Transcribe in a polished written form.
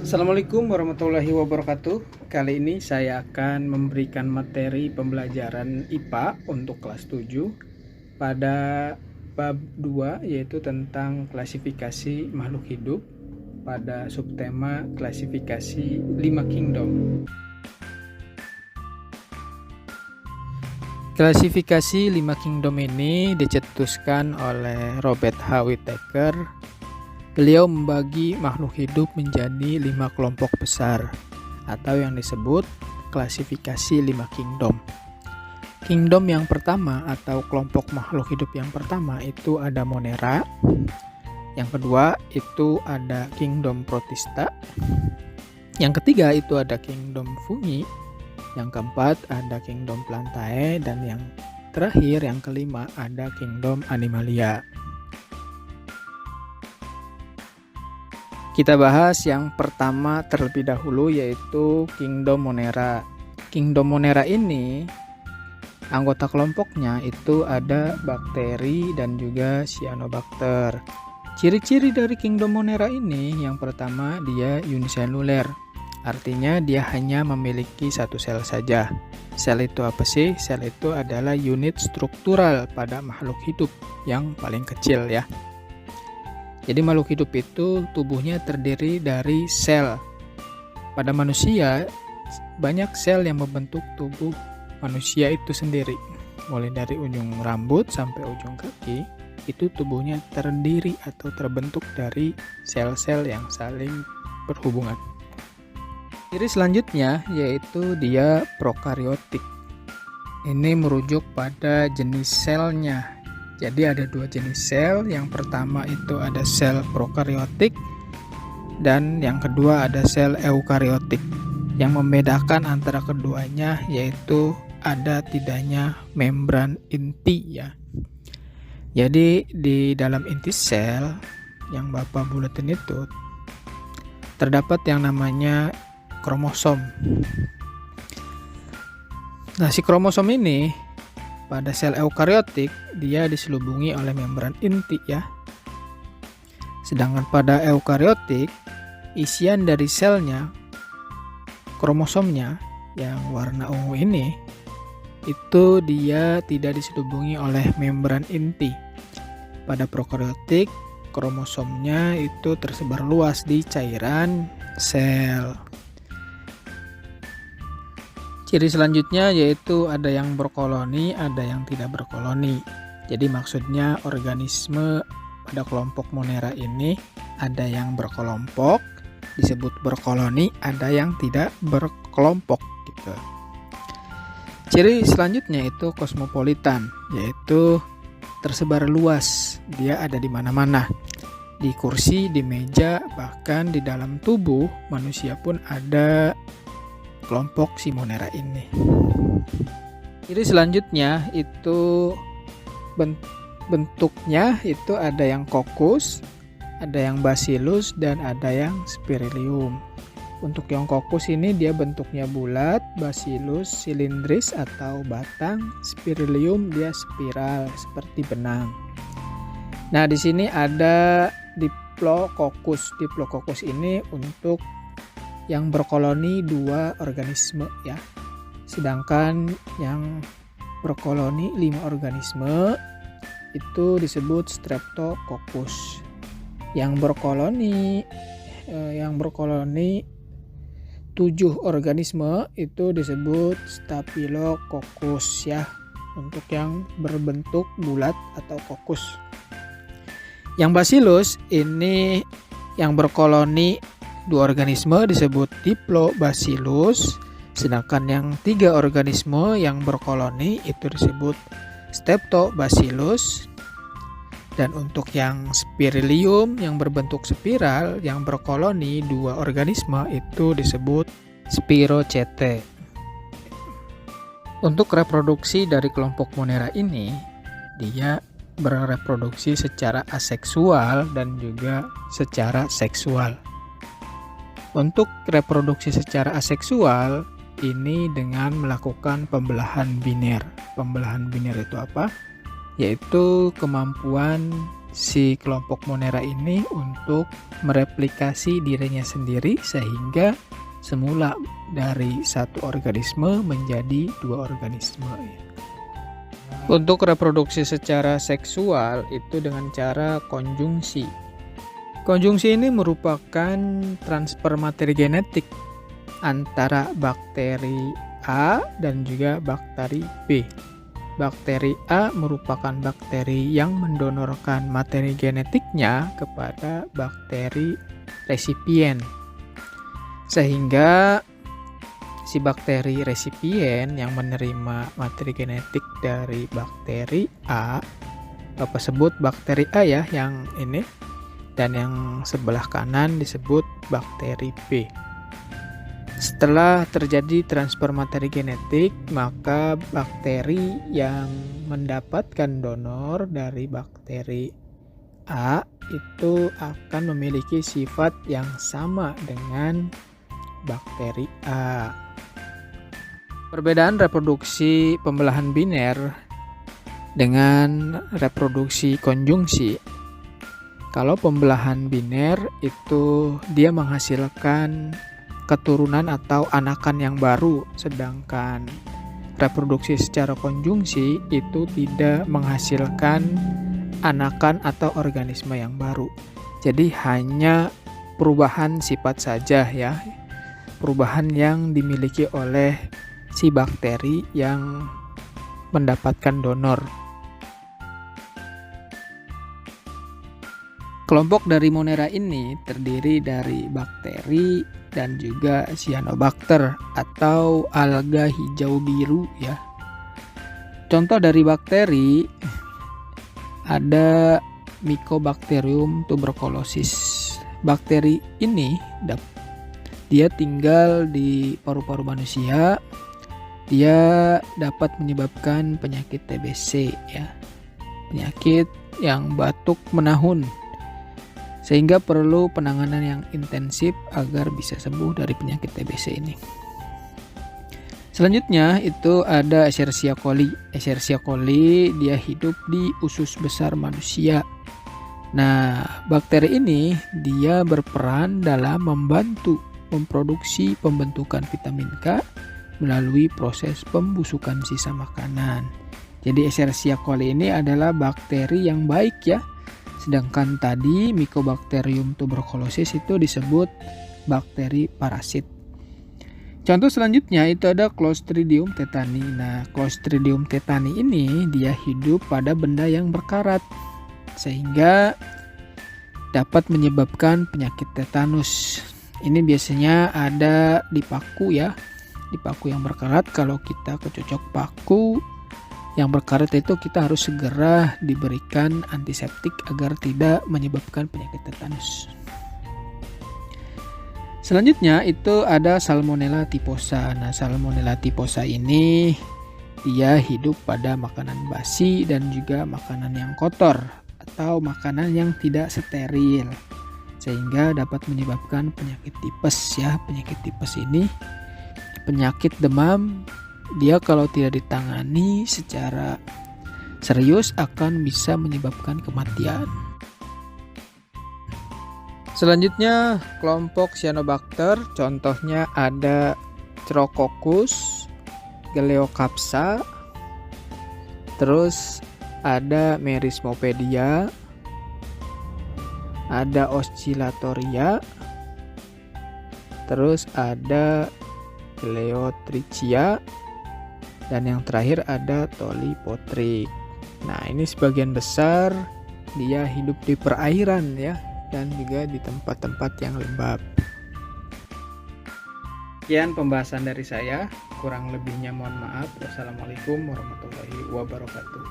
Assalamualaikum warahmatullahi wabarakatuh. Kali ini saya akan memberikan materi pembelajaran IPA untuk kelas 7 pada bab 2, yaitu tentang klasifikasi makhluk hidup pada subtema klasifikasi 5 kingdom. Klasifikasi 5 kingdom ini dicetuskan oleh Robert H. Whittaker. Beliau membagi makhluk hidup menjadi 5 kelompok besar atau yang disebut klasifikasi 5 kingdom. Kingdom yang pertama atau kelompok makhluk hidup yang pertama itu ada Monera. Yang kedua itu ada kingdom Protista. Yang ketiga itu ada kingdom Fungi. Yang keempat ada kingdom Plantae, dan yang terakhir yang kelima ada kingdom Animalia. Kita bahas yang pertama terlebih dahulu, yaitu Kingdom Monera. Kingdom Monera ini anggota kelompoknya itu ada bakteri dan juga cyanobacter. Ciri-ciri dari Kingdom Monera ini, yang pertama dia uniseluler. Artinya dia hanya memiliki satu sel saja. Sel itu apa sih? Sel itu adalah unit struktural pada makhluk hidup yang paling kecil ya. Jadi makhluk hidup itu tubuhnya terdiri dari sel. Pada manusia, banyak sel yang membentuk tubuh manusia itu sendiri. Mulai dari ujung rambut sampai ujung kaki, itu tubuhnya terdiri atau terbentuk dari sel-sel yang saling berhubungan. Ciri selanjutnya yaitu dia prokariotik. Ini merujuk pada jenis selnya. Jadi ada 2 jenis sel. Yang pertama itu ada sel prokariotik dan yang kedua ada sel eukariotik. Yang membedakan antara keduanya yaitu ada tidaknya membran inti ya. Jadi di dalam inti sel yang Bapak buletin itu terdapat yang namanya kromosom. Nah, si kromosom ini pada sel eukariotik dia diselubungi oleh membran inti ya. Sedangkan pada eukariotik isian dari selnya, kromosomnya yang warna ungu ini, itu dia tidak diselubungi oleh membran inti. Pada prokariotik kromosomnya itu tersebar luas di cairan sel. Ciri selanjutnya yaitu ada yang berkoloni, ada yang tidak berkoloni. Jadi maksudnya organisme pada kelompok Monera ini ada yang berkelompok, disebut berkoloni, ada yang tidak berkelompok gitu. Ciri selanjutnya itu kosmopolitan, yaitu tersebar luas. Dia ada di mana-mana. Di kursi, di meja, bahkan di dalam tubuh manusia pun ada kelompok si Monera ini. Jadi selanjutnya itu bentuknya itu ada yang kokus, ada yang bacillus, dan ada yang spirillum. Untuk yang kokus ini dia bentuknya bulat, bacillus silindris atau batang, spirillum dia spiral seperti benang. Nah, di sini ada diplococcus. Diplococcus ini untuk yang berkoloni 2 organisme ya. Sedangkan yang berkoloni 5 organisme itu disebut streptococcus. Yang berkoloni 7 organisme itu disebut staphylococcus ya, untuk yang berbentuk bulat atau kokus. Yang bacillus ini yang berkoloni 2 organisme disebut diplobacillus, sedangkan yang 3 organisme yang berkoloni itu disebut streptobacillus. Dan untuk yang spirillum yang berbentuk spiral yang berkoloni 2 organisme itu disebut spirochete. Untuk reproduksi dari kelompok Monera ini, dia bereproduksi secara aseksual dan juga secara seksual. Untuk reproduksi secara aseksual ini dengan melakukan pembelahan biner. Pembelahan biner itu apa? Yaitu kemampuan si kelompok Monera ini untuk mereplikasi dirinya sendiri sehingga semula dari satu organisme menjadi dua organisme. Untuk reproduksi secara seksual itu dengan cara konjungsi. Konjungsi ini merupakan transfer materi genetik antara bakteri A dan juga bakteri B. Bakteri A merupakan bakteri yang mendonorkan materi genetiknya kepada bakteri resipien. Sehingga si bakteri resipien yang menerima materi genetik dari bakteri A, Bapak sebut bakteri A ya yang ini, dan yang sebelah kanan disebut bakteri B. Setelah terjadi transfer materi genetik, maka bakteri yang mendapatkan donor dari bakteri A itu akan memiliki sifat yang sama dengan bakteri A. Perbedaan reproduksi pembelahan biner dengan reproduksi konjungsi. Kalau pembelahan biner itu dia menghasilkan keturunan atau anakan yang baru, sedangkan reproduksi secara konjungsi itu tidak menghasilkan anakan atau organisme yang baru. Jadi hanya perubahan sifat saja ya, perubahan yang dimiliki oleh si bakteri yang mendapatkan donor. Kelompok dari Monera ini terdiri dari bakteri dan juga cyanobacter atau alga hijau biru ya. Contoh dari bakteri ada Mycobacterium tuberculosis. Bakteri ini dia tinggal di paru-paru manusia. Dia dapat menyebabkan penyakit TBC ya. Penyakit yang batuk menahun. Sehingga perlu penanganan yang intensif agar bisa sembuh dari penyakit TBC ini. Selanjutnya itu ada Escherichia coli. Escherichia coli dia hidup di usus besar manusia. Nah, bakteri ini dia berperan dalam membantu memproduksi pembentukan vitamin K melalui proses pembusukan sisa makanan. Jadi Escherichia coli ini adalah bakteri yang baik ya. Sedangkan tadi Mycobacterium tuberculosis itu disebut bakteri parasit. Contoh selanjutnya itu ada Clostridium tetani. Nah, Clostridium tetani ini dia hidup pada benda yang berkarat sehingga dapat menyebabkan penyakit tetanus. Ini biasanya ada di paku ya. Di paku yang berkarat, kalau kita kecocok paku yang berkarat itu kita harus segera diberikan antiseptik agar tidak menyebabkan penyakit tetanus. Selanjutnya itu ada Salmonella typhosa. Nah, Salmonella typhosa ini dia hidup pada makanan basi dan juga makanan yang kotor atau makanan yang tidak steril, sehingga dapat menyebabkan penyakit tipes ya. Penyakit tipes ini penyakit demam. Dia kalau tidak ditangani secara serius akan bisa menyebabkan kematian. Selanjutnya kelompok cyanobacter, contohnya ada Chrococcus, Galeocapsa, terus ada Merismopedia, ada Oscillatoria, terus ada Eleotrichia, dan yang terakhir ada Tolipotrik. Nah, ini sebagian besar dia hidup di perairan ya, dan juga di tempat-tempat yang lembab. Sekian pembahasan dari saya, kurang lebihnya mohon maaf. Wassalamualaikum warahmatullahi wabarakatuh.